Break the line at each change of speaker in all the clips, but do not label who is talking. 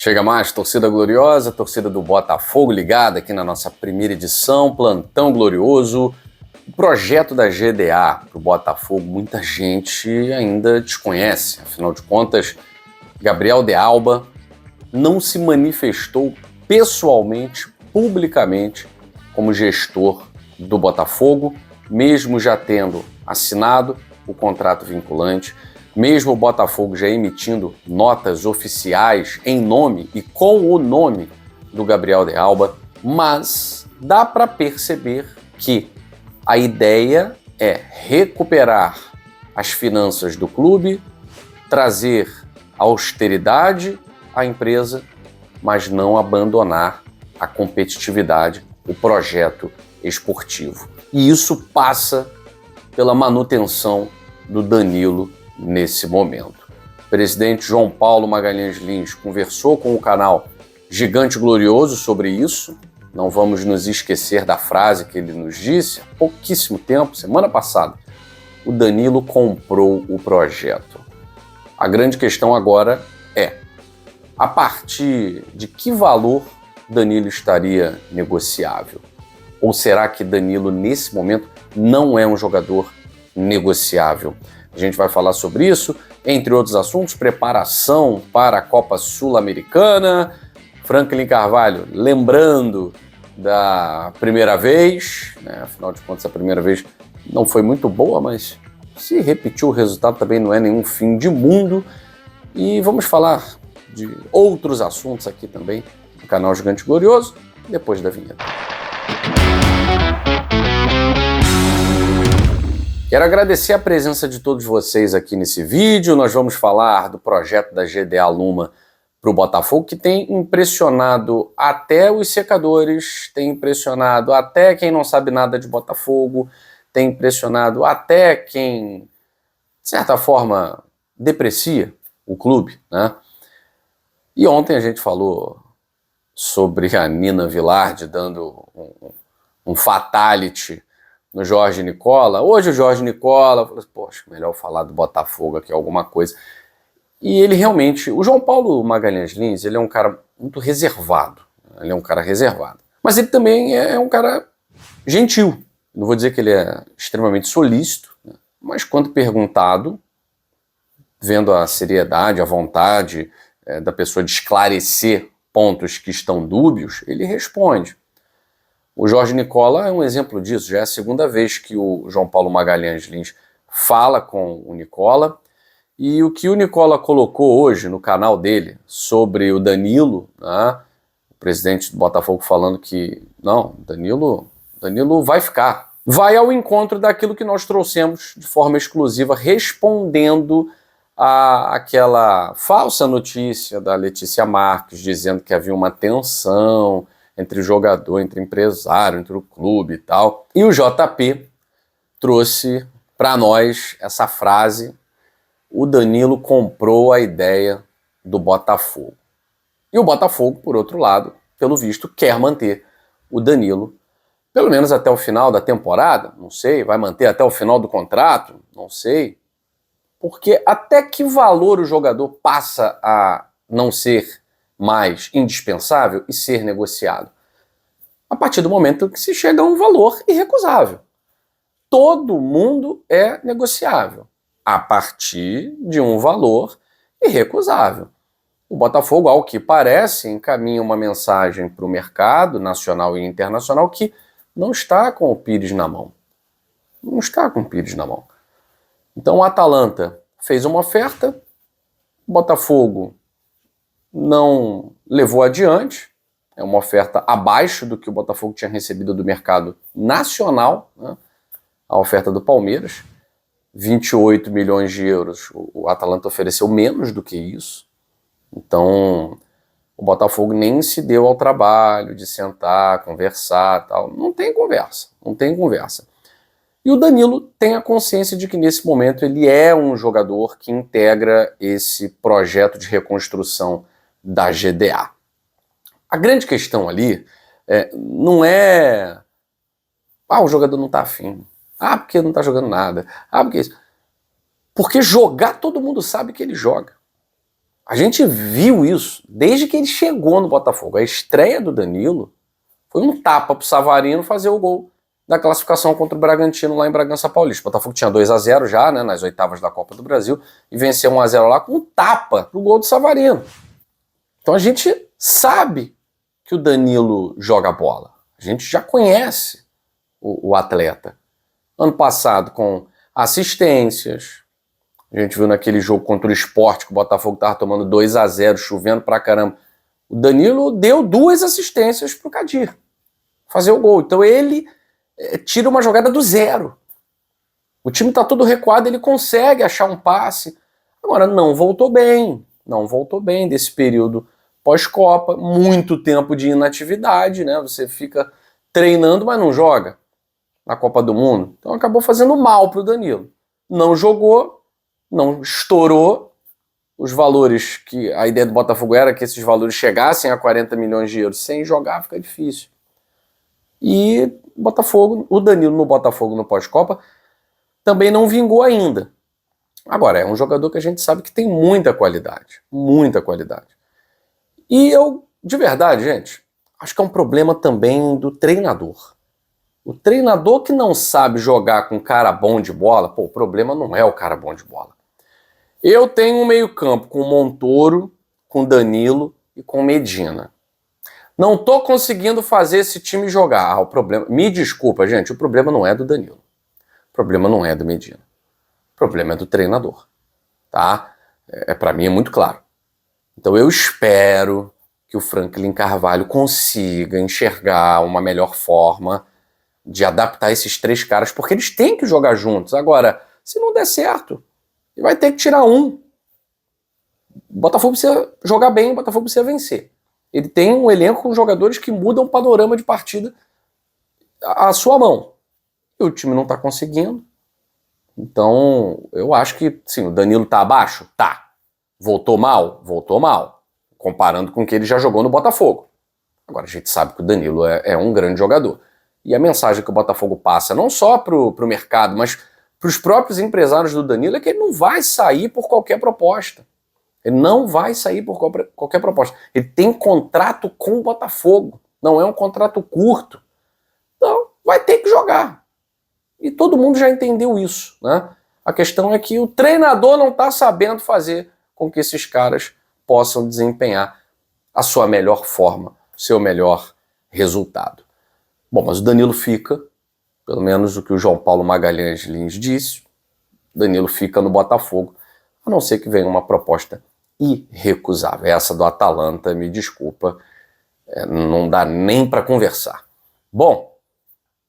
Chega mais, torcida gloriosa, torcida do Botafogo ligada aqui na nossa primeira edição, Plantão Glorioso, o projeto da GDA para o Botafogo. Muita gente ainda desconhece, afinal de contas, Gabriel de Alba não se manifestou pessoalmente, publicamente, como gestor do Botafogo, mesmo já tendo assinado o contrato vinculante, mesmo o Botafogo já emitindo notas oficiais em nome e com o nome do Gabriel de Alba, mas dá para perceber que a ideia é recuperar as finanças do clube, trazer austeridade à empresa, mas não abandonar a competitividade, o projeto esportivo. E isso passa pela manutenção do Danilo nesse momento. O presidente João Paulo Magalhães Lins conversou com o canal Gigante Glorioso sobre isso. Não vamos nos esquecer da frase que ele nos disse há pouquíssimo tempo, semana passada. O Danilo comprou o projeto. A grande questão agora é: a partir de que valor Danilo estaria negociável? Ou será que Danilo, nesse momento, não é um jogador negociável? A gente vai falar sobre isso, entre outros assuntos, preparação para a Copa Sul-Americana, Franklin Carvalho lembrando da primeira vez, né? Afinal de contas a primeira vez não foi muito boa, mas se repetiu o resultado também não é nenhum fim de mundo. E vamos falar de outros assuntos aqui também no canal Gigante Glorioso, depois da vinheta. Quero agradecer a presença de todos vocês aqui nesse vídeo. Nós vamos falar do projeto da GDA Luma para o Botafogo, que tem impressionado até os secadores, tem impressionado até quem não sabe nada de Botafogo, tem impressionado até quem, de certa forma, deprecia o clube, né? E ontem a gente falou sobre a Nina Vilardi dando um fatality no Jorge Nicola. Hoje o Jorge Nicola falou assim, poxa, melhor falar do Botafogo aqui, alguma coisa. E ele realmente, o João Paulo Magalhães Lins, ele é um cara muito reservado. Ele é um cara reservado. Mas ele também é um cara gentil. Não vou dizer que ele é extremamente solícito, né? Mas quando perguntado, vendo a seriedade, a vontade da pessoa de esclarecer pontos que estão dúbios, ele responde. O Jorge Nicola é um exemplo disso, já é a segunda vez que o João Paulo Magalhães Lins fala com o Nicola, e o que o Nicola colocou hoje no canal dele sobre o Danilo, né, o presidente do Botafogo falando que não, Danilo vai ficar, vai ao encontro daquilo que nós trouxemos de forma exclusiva, respondendo àquela falsa notícia da Letícia Marques, dizendo que havia uma tensão entre o jogador, entre o empresário, entre o clube e tal. E o JP trouxe para nós essa frase: o Danilo comprou a ideia do Botafogo. E o Botafogo, por outro lado, pelo visto, quer manter o Danilo, pelo menos até o final da temporada, não sei, vai manter até o final do contrato, não sei. Porque até que valor o jogador passa a não ser mais indispensável e ser negociado? A partir do momento que se chega a um valor irrecusável. Todo mundo é negociável a partir de um valor irrecusável. O Botafogo, ao que parece, encaminha uma mensagem para o mercado nacional e internacional que não está com o Pires na mão. Não está com o Pires na mão. Então o Atalanta fez uma oferta, o Botafogo não levou adiante, é uma oferta abaixo do que o Botafogo tinha recebido do mercado nacional, né? A oferta do Palmeiras, 28 milhões de euros, o Atalanta ofereceu menos do que isso, então o Botafogo nem se deu ao trabalho de sentar, conversar, tal. Não tem conversa. E o Danilo tem a consciência de que nesse momento ele é um jogador que integra esse projeto de reconstrução da GDA. A grande questão ali não é o jogador não tá afim, porque não tá jogando nada, porque isso. Porque jogar todo mundo sabe que ele joga. A gente viu isso desde que ele chegou no Botafogo. A estreia do Danilo foi um tapa pro Savarino fazer o gol da classificação contra o Bragantino lá em Bragança Paulista. O Botafogo tinha 2-0 já, né, nas oitavas da Copa do Brasil, e venceu 1-0 lá com um tapa pro gol do Savarino. Então a gente sabe que o Danilo joga bola. A gente já conhece o atleta. Ano passado com assistências, a gente viu naquele jogo contra o Sport que o Botafogo estava tomando 2-0, chovendo pra caramba. O Danilo deu 2 assistências pro Kadir fazer o gol. Então ele tira uma jogada do zero. O time tá todo recuado, ele consegue achar um passe. Agora não voltou bem desse período pós-Copa, muito tempo de inatividade, né? Você fica treinando, mas não joga na Copa do Mundo. Então acabou fazendo mal pro Danilo. Não jogou, não estourou os valores, que a ideia do Botafogo era que esses valores chegassem a 40 milhões de euros. Sem jogar fica difícil. E o Danilo no Botafogo no pós-Copa também não vingou ainda. Agora, é um jogador que a gente sabe que tem muita qualidade. Muita qualidade. E eu, de verdade, gente, acho que é um problema também do treinador. O treinador que não sabe jogar com cara bom de bola, o problema não é o cara bom de bola. Eu tenho um meio-campo com Montoro, com Danilo e com Medina. Não tô conseguindo fazer esse time jogar. O problema, me desculpa, gente, o problema não é do Danilo. O problema não é do Medina. O problema é do treinador, tá? Para mim é muito claro. Então eu espero que o Franklin Carvalho consiga enxergar uma melhor forma de adaptar esses 3 caras, porque eles têm que jogar juntos. Agora, se não der certo, ele vai ter que tirar um. O Botafogo precisa jogar bem, o Botafogo precisa vencer. Ele tem um elenco com jogadores que mudam o panorama de partida à sua mão. E o time não está conseguindo. Então, eu acho que, sim, o Danilo está abaixo? Tá. Voltou mal? Voltou mal. Comparando com o que ele já jogou no Botafogo. Agora, a gente sabe que o Danilo é um grande jogador. E a mensagem que o Botafogo passa, não só pro mercado, mas pros próprios empresários do Danilo, é que ele não vai sair por qualquer proposta. Ele não vai sair por qualquer proposta. Ele tem contrato com o Botafogo. Não é um contrato curto. Então, vai ter que jogar. E todo mundo já entendeu isso, né? A questão é que o treinador não está sabendo fazer com que esses caras possam desempenhar a sua melhor forma, o seu melhor resultado. Bom, mas o Danilo fica, pelo menos o que o João Paulo Magalhães Lins disse, o Danilo fica no Botafogo, a não ser que venha uma proposta irrecusável. Essa do Atalanta, me desculpa, não dá nem para conversar. Bom,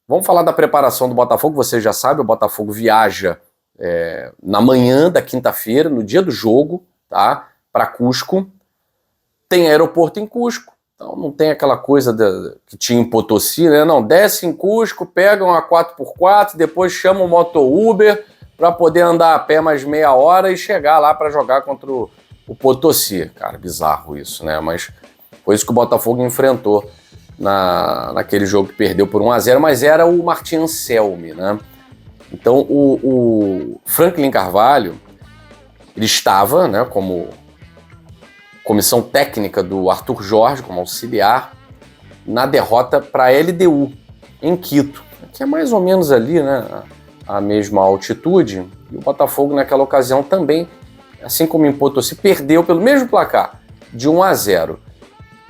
vamos falar da preparação do Botafogo. Você já sabe, o Botafogo viaja na manhã da quinta-feira, no dia do jogo, tá? Para Cusco. Tem aeroporto em Cusco, então não tem aquela coisa que tinha em Potosí, né? Não, desce em Cusco, pega uma 4x4, depois chama um moto Uber para poder andar a pé mais meia hora e chegar lá para jogar contra o Potosí. Cara, bizarro isso, né? Mas foi isso que o Botafogo enfrentou naquele jogo que perdeu por 1-0, mas era o Martin Anselmi, né? Então o Franklin Carvalho, ele estava, né, como comissão técnica do Arthur Jorge, como auxiliar, na derrota para a LDU, em Quito, que é mais ou menos ali, né, a mesma altitude, e o Botafogo naquela ocasião também, assim como em Potosí, perdeu pelo mesmo placar, de 1-0.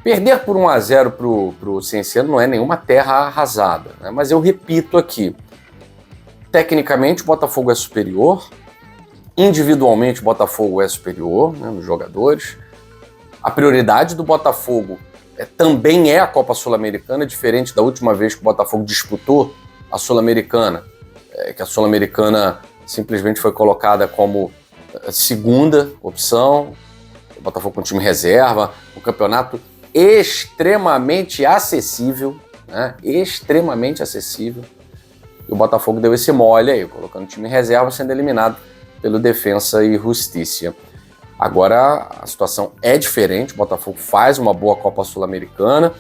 Perder por 1-0 pro Cienciano não é nenhuma terra arrasada, né? Mas eu repito aqui, tecnicamente o Botafogo é superior, individualmente o Botafogo é superior, né, nos jogadores. A prioridade do Botafogo também é a Copa Sul-Americana, diferente da última vez que o Botafogo disputou a Sul-Americana, que a Sul-Americana simplesmente foi colocada como segunda opção, o Botafogo com time reserva, um campeonato extremamente acessível, né? Extremamente acessível. E o Botafogo deu esse mole aí, colocando time reserva, sendo eliminado pelo Defensa e Justiça. Agora a situação é diferente, o Botafogo faz uma boa Copa Sul-Americana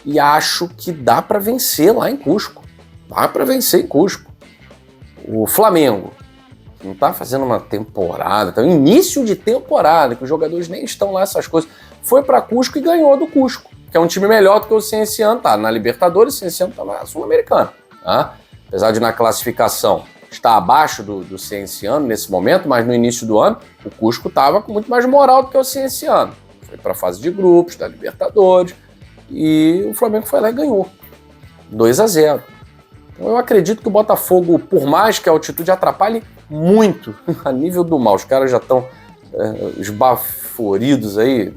e acho que dá para vencer lá em Cusco. Dá para vencer em Cusco. O Flamengo não tá fazendo uma temporada, tá início de temporada, que os jogadores nem estão lá, essas coisas. Foi para Cusco e ganhou do Cusco, que é um time melhor do que o Cienciano, tá na Libertadores, o Cienciano tá na Sul-Americana, tá? Apesar de na classificação estar abaixo do Cienciano nesse momento, mas no início do ano, o Cusco estava com muito mais moral do que o Cienciano. Foi para a fase de grupos da Libertadores e o Flamengo foi lá e ganhou. 2-0. Então eu acredito que o Botafogo, por mais que a altitude atrapalhe muito a nível do mal, os caras já estão esbaforidos aí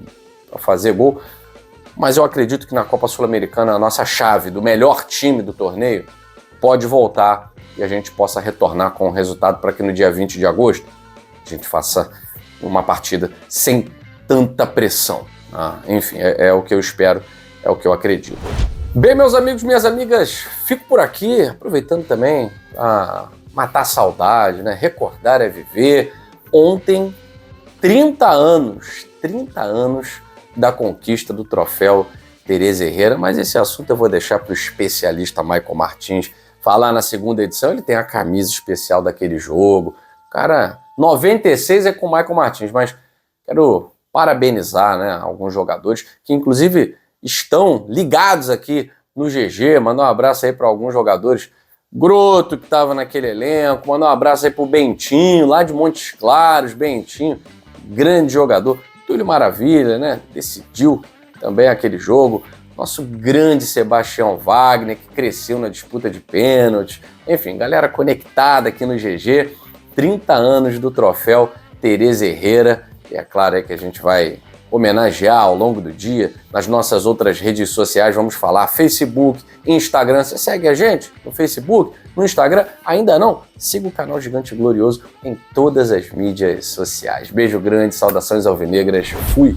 para fazer gol, mas eu acredito que na Copa Sul-Americana a nossa chave do melhor time do torneio pode voltar e a gente possa retornar com o resultado para que no dia 20 de agosto a gente faça uma partida sem tanta pressão. Enfim, é o que eu espero, é o que eu acredito. Bem, meus amigos, minhas amigas, fico por aqui, aproveitando também a matar a saudade, né? Recordar é viver. Ontem, 30 anos da conquista do troféu Tereza Herrera, mas esse assunto eu vou deixar para o especialista Michael Martins falar na segunda edição. Ele tem a camisa especial daquele jogo. Cara, 96 é com o Michael Martins, mas quero parabenizar, né, alguns jogadores que inclusive estão ligados aqui no GG. Mandar um abraço aí para alguns jogadores. Groto, que estava naquele elenco. Mandar um abraço aí pro Bentinho, lá de Montes Claros. Bentinho, grande jogador. Túlio Maravilha, né? Decidiu também aquele jogo. Nosso grande Sebastião Wagner, que cresceu na disputa de pênaltis. Enfim, galera conectada aqui no GG. 30 anos do troféu Tereza Herrera. E é claro aí que a gente vai homenagear ao longo do dia. Nas nossas outras redes sociais vamos falar, Facebook, Instagram. Você segue a gente no Facebook, no Instagram? Ainda não? Siga o canal Gigante Glorioso em todas as mídias sociais. Beijo grande, saudações alvinegras, fui!